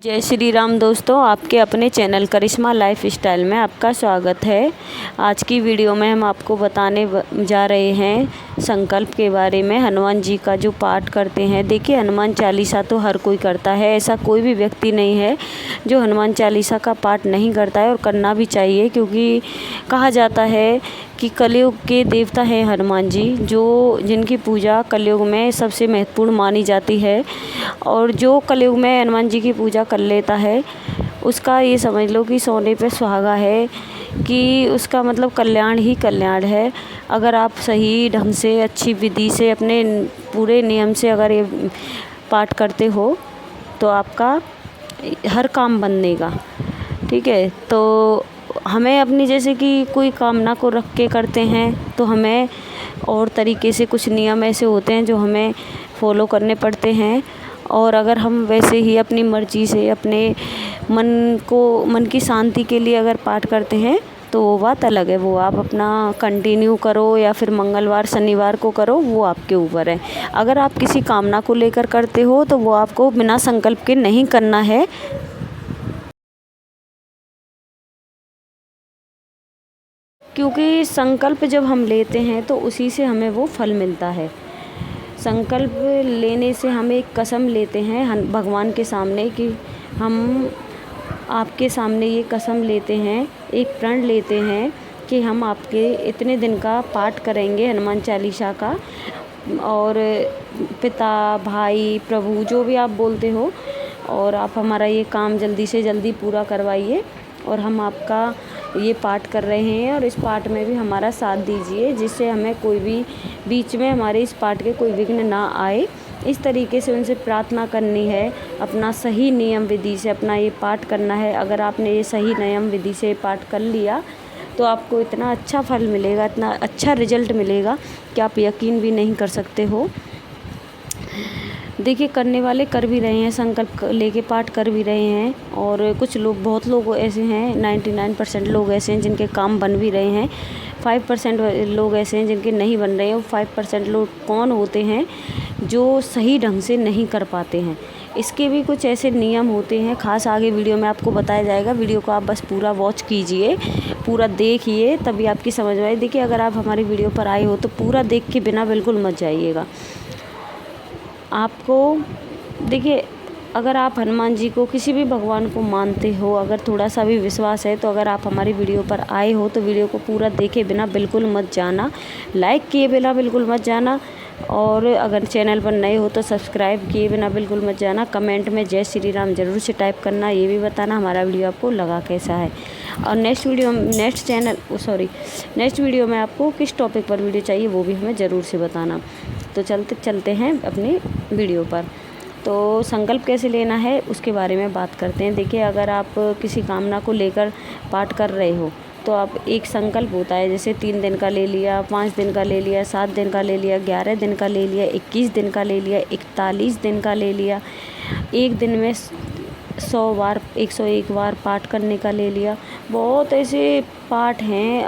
जय श्री राम दोस्तों, आपके अपने चैनल करिश्मा लाइफ स्टाइल में आपका स्वागत है। आज की वीडियो में हम आपको बताने जा रहे हैं संकल्प के बारे में। हनुमान जी का जो पाठ करते हैं, देखिए हनुमान चालीसा तो हर कोई करता है, ऐसा कोई भी व्यक्ति नहीं है जो हनुमान चालीसा का पाठ नहीं करता है, और करना भी चाहिए क्योंकि कहा जाता है कि कलयुग के देवता हैं हनुमान जी, जो जिनकी पूजा कलयुग में सबसे महत्वपूर्ण मानी जाती है। और जो कलयुग में हनुमान जी की पूजा कर लेता है उसका ये समझ लो कि सोने पे सुहागा है, कि उसका मतलब कल्याण ही कल्याण है। अगर आप सही ढंग से अच्छी विधि से अपने पूरे नियम से अगर ये पाठ करते हो तो आपका हर काम बनेगा। ठीक है, तो हमें अपनी जैसे कि कोई कामना को रख के करते हैं तो हमें और तरीके से कुछ नियम ऐसे होते हैं जो हमें फॉलो करने पड़ते हैं। और अगर हम वैसे ही अपनी मर्ज़ी से अपने मन की शांति के लिए अगर पाठ करते हैं तो वो बात अलग है। वो आप अपना कंटिन्यू करो या फिर मंगलवार शनिवार को करो, वो आपके ऊपर है। अगर आप किसी कामना को लेकर करते हो तो वो आपको बिना संकल्प के नहीं करना है। क्योंकि संकल्प जब हम लेते हैं तो उसी से हमें वो फल मिलता है। संकल्प लेने से हम एक कसम लेते हैं भगवान के सामने कि हम आपके सामने ये कसम लेते हैं, एक प्रण लेते हैं कि हम आपके इतने दिन का पाठ करेंगे हनुमान चालीसा का, और पिता भाई प्रभु जो भी आप बोलते हो, और आप हमारा ये काम जल्दी से जल्दी पूरा करवाइए। और हम आपका ये पाठ कर रहे हैं और इस पाठ में भी हमारा साथ दीजिए, जिससे हमें कोई भी बीच में हमारे इस पाठ के कोई विघ्न ना आए। इस तरीके से उनसे प्रार्थना करनी है, अपना सही नियम विधि से अपना ये पाठ करना है। अगर आपने ये सही नियम विधि से पाठ कर लिया तो आपको इतना अच्छा फल मिलेगा, इतना अच्छा रिजल्ट मिलेगा कि आप यकीन भी नहीं कर सकते हो। देखिए करने वाले कर भी रहे हैं, संकल्प लेके पाठ कर भी रहे हैं, और कुछ लोग बहुत लोग ऐसे हैं, 99% लोग ऐसे हैं जिनके काम बन भी रहे हैं। 5% लोग ऐसे हैं जिनके नहीं बन रहे हैं। 5% लोग कौन होते हैं जो सही ढंग से नहीं कर पाते हैं। इसके भी कुछ ऐसे नियम होते हैं, खास आगे वीडियो में आपको बताया जाएगा। वीडियो को आप बस पूरा वॉच कीजिए, पूरा देखिए, तभी आपकी समझ में आए। देखिए अगर आप हमारी वीडियो पर आए हो तो पूरा देख के बिना बिल्कुल मत जाइएगा। आपको देखिए, अगर आप हनुमान जी को किसी भी भगवान को मानते हो, अगर थोड़ा सा भी विश्वास है, तो अगर आप हमारी वीडियो पर आए हो तो वीडियो को पूरा देखे बिना बिल्कुल मत जाना, लाइक किए बिना बिल्कुल मत जाना, और अगर चैनल पर नए हो तो सब्सक्राइब किए बिना बिल्कुल मत जाना। कमेंट में जय श्री राम ज़रूर से टाइप करना, ये भी बताना हमारा वीडियो आपको लगा कैसा है। और नेक्स्ट वीडियो में आपको किस टॉपिक पर वीडियो चाहिए वो भी हमें ज़रूर से बताना। तो चलते हैं अपने वीडियो पर। तो संकल्प कैसे लेना है उसके बारे में बात करते हैं। देखिए अगर आप किसी कामना को लेकर पाठ कर रहे हो तो आप एक संकल्प होता है, जैसे 3 दिन का ले लिया, 5 दिन का ले लिया, 7 दिन का ले लिया, 11 दिन का ले लिया, 21 दिन का ले लिया, 41 दिन का ले लिया, एक दिन में 100 बार 101 बार पाठ करने का ले लिया। बहुत ऐसे पाठ हैं,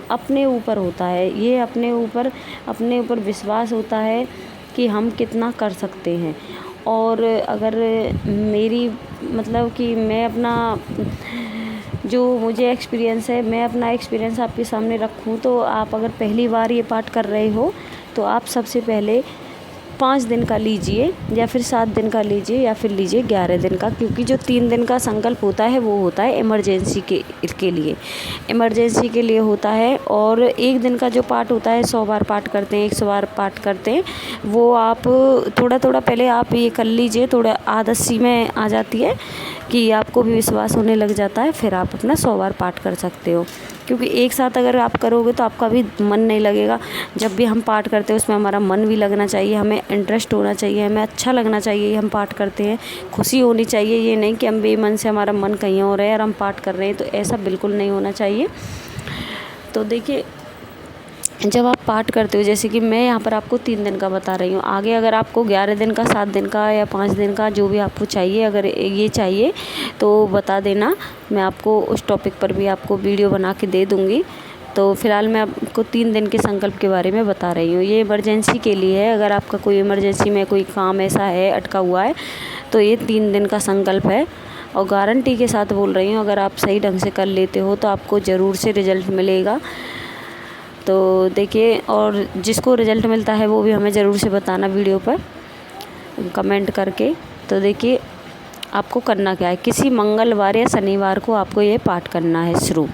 अपने ऊपर होता है ये, अपने ऊपर विश्वास होता है कि हम कितना कर सकते हैं। और अगर मेरी मतलब कि मैं अपना जो मुझे एक्सपीरियंस है, मैं अपना एक्सपीरियंस आपके सामने रखूं, तो आप अगर पहली बार ये पाठ कर रहे हो तो आप सबसे पहले 5 दिन का लीजिए, या फिर 7 दिन का लीजिए, या फिर लीजिए 11 दिन का। क्योंकि जो 3 दिन का संकल्प होता है वो होता है इमरजेंसी के लिए होता है। और 1 दिन का जो पाठ होता है 100 बार पाठ करते हैं, 100 बार पाठ करते हैं, वो आप थोड़ा पहले आप ये कर लीजिए, थोड़ा आदत सी में आ जाती है कि आपको भी विश्वास होने लग जाता है, फिर आप अपना 100 बार पाठ कर सकते हो। क्योंकि एक साथ अगर आप करोगे तो आपका भी मन नहीं लगेगा। जब भी हम पाठ करते हैं उसमें हमारा मन भी लगना चाहिए, हमें इंटरेस्ट होना चाहिए, हमें अच्छा लगना चाहिए। हम पाठ करते हैं, खुशी होनी चाहिए, ये नहीं कि हम बेमन से हमारा मन कहीं और है और हम पाठ कर रहे हैं, तो ऐसा बिल्कुल नहीं होना चाहिए। तो देखिए जब आप पाठ करते हो, जैसे कि मैं यहाँ पर आपको 3 दिन का बता रही हूँ, आगे अगर आपको 11 दिन का, 7 दिन का या 5 दिन का जो भी आपको चाहिए, अगर ये चाहिए तो बता देना, मैं आपको उस टॉपिक पर भी आपको वीडियो बना के दे दूँगी। तो फ़िलहाल मैं आपको 3 दिन के संकल्प के बारे में बता रही हूँ। ये इमरजेंसी के लिए है, अगर आपका कोई इमरजेंसी में कोई काम ऐसा है अटका हुआ है तो ये 3 दिन का संकल्प है। और गारंटी के साथ बोल रही हूँ, अगर आप सही ढंग से कर लेते हो तो आपको ज़रूर से रिज़ल्ट मिलेगा। तो देखिए, और जिसको रिज़ल्ट मिलता है वो भी हमें ज़रूर से बताना वीडियो पर कमेंट करके। तो देखिए आपको करना क्या है, किसी मंगलवार या शनिवार को आपको ये पाठ करना है शुरू।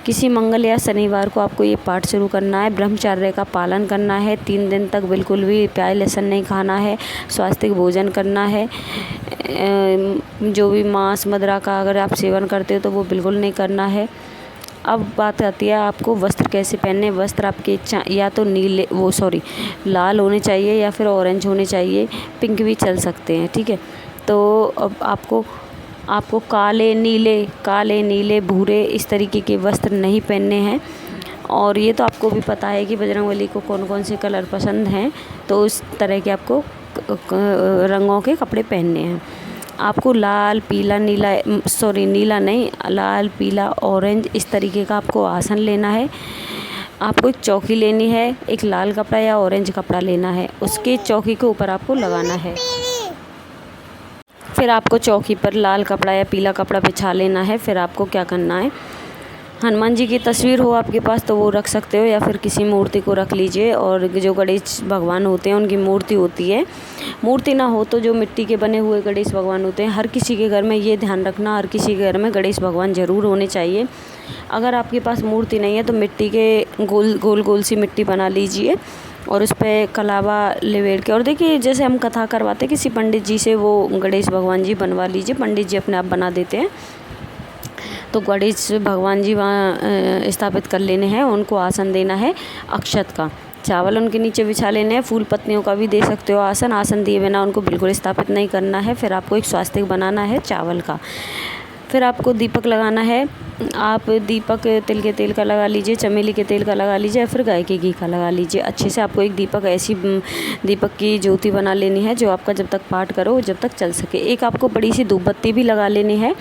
किसी मंगल या शनिवार को आपको ये पाठ शुरू करना है। ब्रह्मचर्य का पालन करना है, 3 दिन तक बिल्कुल भी प्याज लहसुन नहीं खाना है, स्वास्थ्य भोजन करना है। जो भी मांस मदिरा का अगर आप सेवन करते हो तो वो बिल्कुल नहीं करना है। अब बात आती है आपको वस्त्र कैसे पहनने। वस्त्र आपके या तो लाल होने चाहिए या फिर ऑरेंज होने चाहिए, पिंक भी चल सकते हैं, ठीक है। तो अब आपको काले नीले भूरे इस तरीके के वस्त्र नहीं पहनने हैं। और ये तो आपको भी पता है कि बजरंगबली को कौन कौन से कलर पसंद हैं, तो उस तरह के आपको रंगों के कपड़े पहनने हैं। आपको लाल पीला नीला नहीं, लाल पीला ऑरेंज इस तरीके का आपको आसन लेना है। आपको एक चौकी लेनी है, एक लाल कपड़ा या ऑरेंज कपड़ा लेना है, उसके चौकी के ऊपर आपको लगाना है। फिर आपको चौकी पर लाल कपड़ा या पीला कपड़ा बिछा लेना है। फिर आपको क्या करना है, हनुमान जी की तस्वीर हो आपके पास तो वो रख सकते हो, या फिर किसी मूर्ति को रख लीजिए। और जो गणेश भगवान होते हैं उनकी मूर्ति होती है, मूर्ति ना हो तो जो मिट्टी के बने हुए गणेश भगवान होते हैं। हर किसी के घर में ये ध्यान रखना, हर किसी के घर में गणेश भगवान ज़रूर होने चाहिए। अगर आपके पास मूर्ति नहीं है तो मिट्टी के गोल सी मिट्टी बना लीजिए और उस पर कलावा लेवेड़ के, और देखिए जैसे हम कथा करवाते हैं किसी पंडित जी से, वो गणेश भगवान जी बनवा लीजिए। पंडित जी अपने आप बना देते हैं। तो गणेश भगवान जी वहाँ स्थापित कर लेने हैं। उनको आसन देना है अक्षत का, चावल उनके नीचे बिछा लेने हैं। फूल पत्तियों का भी दे सकते हो आसन दिए बिना उनको बिल्कुल स्थापित नहीं करना है। फिर आपको एक स्वास्तिक बनाना है चावल का। फिर आपको दीपक लगाना है। आप दीपक तिल के तेल का लगा लीजिए, चमेली के तेल का लगा लीजिए, या फिर गाय के घी का लगा लीजिए। अच्छे से आपको एक दीपक की ज्योति बना लेनी है जो आपका जब तक पाठ करो जब तक चल सके। एक आपको बड़ी सी धूप बत्ती भी लगा लेनी है।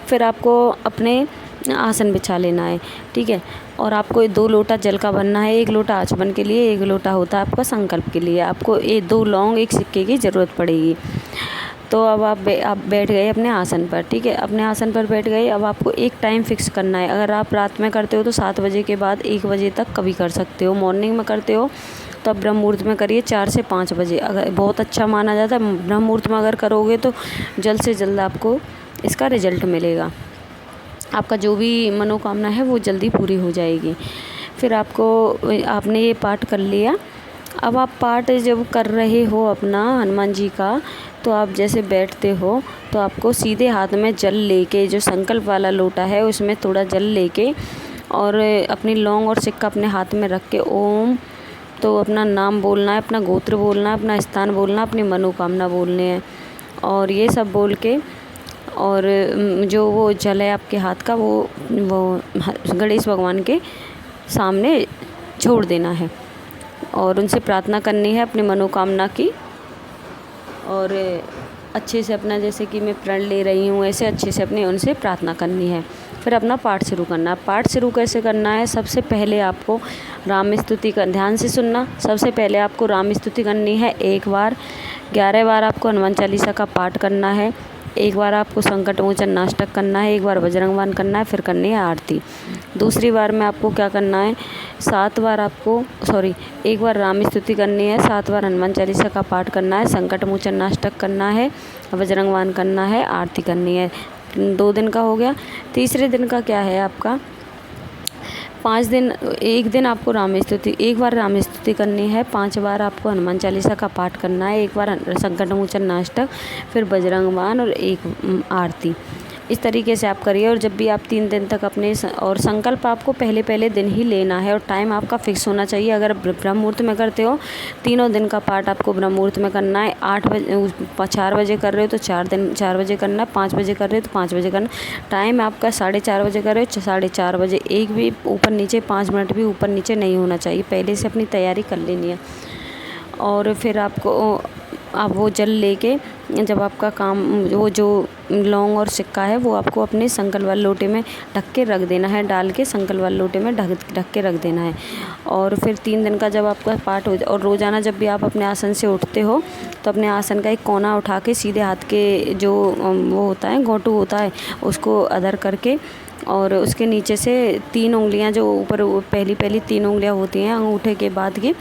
फिर आपको अपने आसन बिछा लेना है, ठीक है। और आपको 2 लोटा जल का भरना है, 1 लोटा आचमन के लिए, 1 लोटा होता है आपका संकल्प के लिए। आपको 2 लौंग 1 सिक्के की ज़रूरत पड़ेगी। तो अब आप बैठ गए अपने आसन पर, ठीक है। अपने आसन पर बैठ गए। अब आपको एक टाइम फिक्स करना है। अगर आप रात में करते हो तो 7 बजे के बाद 1 बजे तक कभी कर सकते हो। मॉर्निंग में करते हो तो अब ब्रह्म मुहूर्त में करिए 4 से 5 बजे। अगर बहुत अच्छा माना जाता है, ब्रह्म मुहूर्त में अगर करोगे तो जल्द से जल्द आपको इसका रिजल्ट मिलेगा। आपका जो भी मनोकामना है वो जल्दी पूरी हो जाएगी। फिर आपने ये पाठ कर लिया। अब आप पाठ जब कर रहे हो अपना हनुमान जी का, तो आप जैसे बैठते हो तो आपको सीधे हाथ में जल लेके, जो संकल्प वाला लोटा है उसमें थोड़ा जल लेके और अपनी लौंग और सिक्का अपने हाथ में रख के ओम, तो अपना नाम बोलना है, अपना गोत्र बोलना है, अपना स्थान बोलना, अपनी मनोकामना बोलनी है। और ये सब बोल के, और जो वो जल है आपके हाथ का वो गणेश भगवान के सामने छोड़ देना है और उनसे प्रार्थना करनी है अपनी मनोकामना की। और अच्छे से अपना, जैसे कि मैं प्रण ले रही हूँ, ऐसे अच्छे से अपनी उनसे प्रार्थना करनी है। फिर अपना पाठ शुरू करना है। पाठ शुरू कैसे करना है, सबसे पहले आपको राम स्तुति का ध्यान से सुनना। सबसे पहले आपको राम स्तुति करनी है 1 बार। 11 बार आपको हनुमान चालीसा का पाठ करना है। 1 बार आपको संकट मोचन नाष्टक करना है। 1 बार बजरंगबाण करना है। फिर करनी है आरती। दूसरी बार में आपको क्या करना है, 1 बार राम स्तुति करनी है, 7 बार हनुमान चालीसा का पाठ करना है, संकट मोचन नाष्टक करना है, बजरंगबाण करना है, आरती करनी है। 2 दिन का हो गया। तीसरे दिन का क्या है आपका, 5 दिन, 1 दिन आपको 1 बार राम स्तुति करनी है, 5 बार आपको हनुमान चालीसा का पाठ करना है, 1 बार संकट मोचन नाष्टक, फिर बजरंगबाण और 1 आरती। इस तरीके से आप करिए। और जब भी आप 3 दिन तक और संकल्प आपको पहले दिन ही लेना है और टाइम आपका फिक्स होना चाहिए। अगर ब्रह्म मुहूर्त में करते हो, तीनों दिन का पाठ आपको ब्रह्म मुहूर्त में करना है। 4 बजे कर रहे हो तो 4 बजे करना है, 5 बजे कर रहे हो तो 5 बजे करना। टाइम आपका 4:30 बजे कर रहे हो 4:30 बजे, एक भी ऊपर नीचे 5 मिनट भी ऊपर नीचे नहीं होना चाहिए। पहले से अपनी तैयारी कर लेनी है। और फिर आपको आप वो जल लेके जब आपका काम वो जो लौंग और सिक्का है वो आपको अपने संकल्प वाले लोटे में ढक के रख देना है, डाल के संकल्प वाले लोटे में ढक के रख देना है। और फिर 3 दिन का जब आपका पाठ हो जाए, और रोज़ाना जब भी आप अपने आसन से उठते हो तो अपने आसन का एक कोना उठा के सीधे हाथ के जो वो होता है घोंटू होता है उसको अधर करके, और उसके नीचे से 3 उंगलियां जो ऊपर पहली 3 उंगलियां होती हैं अंगूठे के बाद की,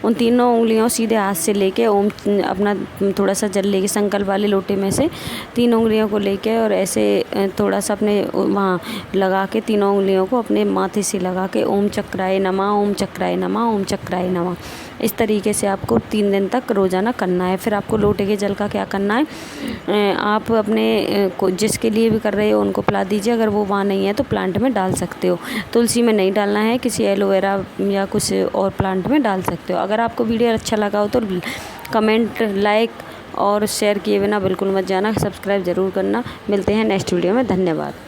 उन तीनों उंगलियों सीधे हाथ से लेके ओम अपना थोड़ा सा जल लेके संकल्प वाले लोटे में से 3 उंगलियों को लेके और ऐसे थोड़ा सा अपने वहाँ लगा के 3 उंगलियों को अपने माथे से लगा के ओम चक्राय नमः, ओम चक्राय नमः, ओम चक्राय नमः, इस तरीके से आपको 3 दिन तक रोज़ाना करना है। फिर आपको लोटे के जल का क्या करना है, आप अपने जिसके लिए भी कर रहे हो उनको पिला दीजिए, अगर वो वहाँ नहीं है तो प्लांट में डाल सकते हो। तुलसी में नहीं डालना है, किसी एलोवेरा या कुछ और प्लांट में डाल सकते हो। अगर आपको वीडियो अच्छा लगा हो तो कमेंट, लाइक और शेयर किए बिना बिल्कुल मत जाना, सब्सक्राइब ज़रूर करना। मिलते हैं नेक्स्ट वीडियो में, धन्यवाद।